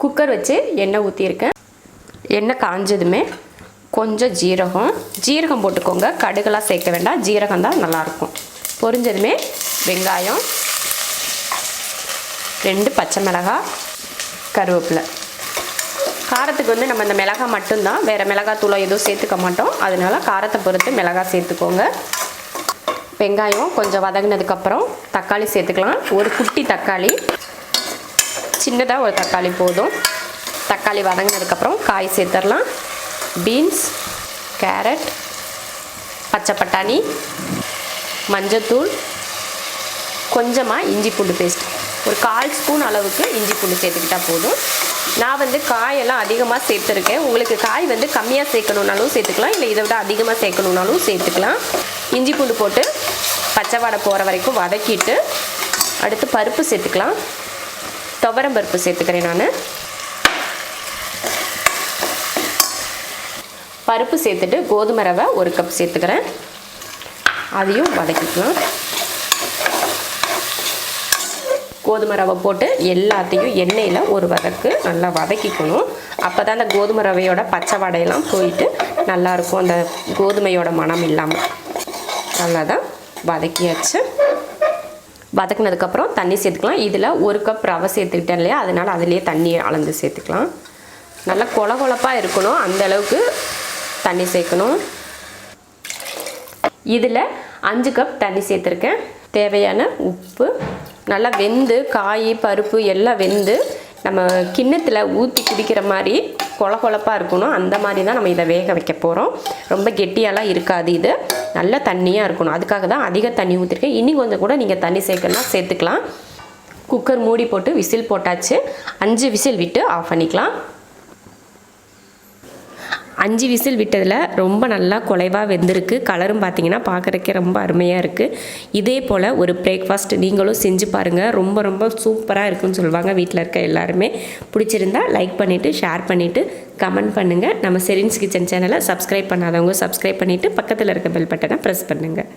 Cooker வச்சு எண்ணெய் ஊற்றியிருக்கேன். எண்ணெய் காஞ்சதுமே கொஞ்சம் ஜீரகம் போட்டுக்கோங்க. கடுகெல்லாம் சேர்க்க வேண்டாம், ஜீரகம் தான் நல்லாயிருக்கும். பொரிஞ்சதுமே வெங்காயம், 2 பச்சை மிளகாய், கருவேப்பிலை. காரத்துக்கு வந்து நம்ம இந்த மிளகாய் மட்டும்தான், வேறு மிளகாய் தூளை எதுவும் சேர்த்துக்க மாட்டோம். அதனால காரத்தை பொறுத்து மிளகாய் சேர்த்துக்கோங்க. வெங்காயம் கொஞ்சம் வதங்கினதுக்கப்புறம் தக்காளி சேர்த்துக்கலாம். ஒரு குட்டி தக்காளி, சின்னதாக ஒரு தக்காளி போதும். தக்காளி வதங்கினதுக்கப்புறம் காய் சேர்த்துடலாம். பீன்ஸ், கேரட், பச்சை பட்டாணி, மஞ்சத்தூள், கொஞ்சமாக இஞ்சி பூண்டு பேஸ்ட், ஒரு 1/4 ஸ்பூன் அளவுக்கு இஞ்சி பூண்டு சேர்த்துக்கிட்டால் போதும். நான் வந்து காயெல்லாம் அதிகமாக சேர்த்துருக்கேன். உங்களுக்கு காய் வந்து கம்மியாக சேர்க்கணுன்னாலும் சேர்த்துக்கலாம், இல்லை இதை விட அதிகமாக சேர்க்கணுன்னாலும் சேர்த்துக்கலாம். இஞ்சி பூண்டு போட்டு பச்சை வாடை போகிற வரைக்கும் வதக்கிட்டு அடுத்து பருப்பு சேர்த்துக்கலாம். துவரம் பருப்பு சேர்த்துக்கிறேன் நான். பருப்பு சேர்த்துட்டு கோதுமை ரவை 1 கப் சேர்த்துக்கிறேன். அதையும் வதக்கிக்கலாம். கோதுமை ரவை போட்டு எல்லாத்தையும் எண்ணெயில் ஒரு வதக்கு நல்லா வதக்கிக்கணும். அப்போ தான் அந்த கோதுமை ரவையோட பச்சை வடையெல்லாம் போயிட்டு நல்லாயிருக்கும், அந்த கோதுமையோட மனம் இல்லாமல். நல்லா தான் வதக்கியாச்சு. வதக்கினதுக்கப்புறம் தண்ணி சேர்த்துக்கலாம். இதில் 1 கப் ரவை சேர்த்துக்கிட்டேன் இல்லையா, அதனால் அதிலே தண்ணி அளந்து சேர்த்துக்கலாம். நல்லா கொலகொலப்பாக இருக்கணும், அந்தளவுக்கு தண்ணி சேர்க்கணும். இதில் 5 கப் தண்ணி சேர்த்துருக்கேன். தேவையான உப்பு. நல்லா வெந்து காய் பருப்பு எல்லாம் வெந்து நம்ம கிண்ணத்தில் ஊற்றி குடிக்கிற மாதிரி கொலகொலப்பாக இருக்கணும். அந்த மாதிரி தான் நம்ம இதை வேக வைக்க போகிறோம். ரொம்ப கெட்டியாலாம் இருக்காது, இது நல்ல தண்ணியாக இருக்கணும். அதுக்காக தான் அதிக தண்ணி ஊற்றிருக்கேன். இன்னும் கொஞ்சம் கூட நீங்கள் தண்ணி சேர்க்கலாம், சேர்த்துக்கலாம். குக்கர் மூடி போட்டு விசில் போட்டாச்சு. 5 விசில் விட்டு ஆஃப் பண்ணிக்கலாம். 5 விசில் விட்டதில் ரொம்ப நல்லா குலைவாக வெந்திருக்கு. கலரும் பார்த்திங்கன்னா பார்க்குறக்கே ரொம்ப அருமையாக இருக்குது. இதே போல் ஒரு பிரேக்ஃபாஸ்ட் நீங்களும் செஞ்சு பாருங்கள். ரொம்ப ரொம்ப சூப்பராக இருக்குன்னு சொல்லுவாங்க வீட்டில் இருக்க எல்லாருமே. பிடிச்சிருந்தா லைக் பண்ணிவிட்டு ஷேர் பண்ணிவிட்டு கமெண்ட் பண்ணுங்கள். நம்ம செரின்ஸ் கிச்சன் சேனலை சப்ஸ்கிரைப் பண்ணாதவங்க சப்ஸ்கிரைப் பண்ணிவிட்டு பக்கத்தில் இருக்க பெல் பட்டனை ப்ரெஸ் பண்ணுங்கள்.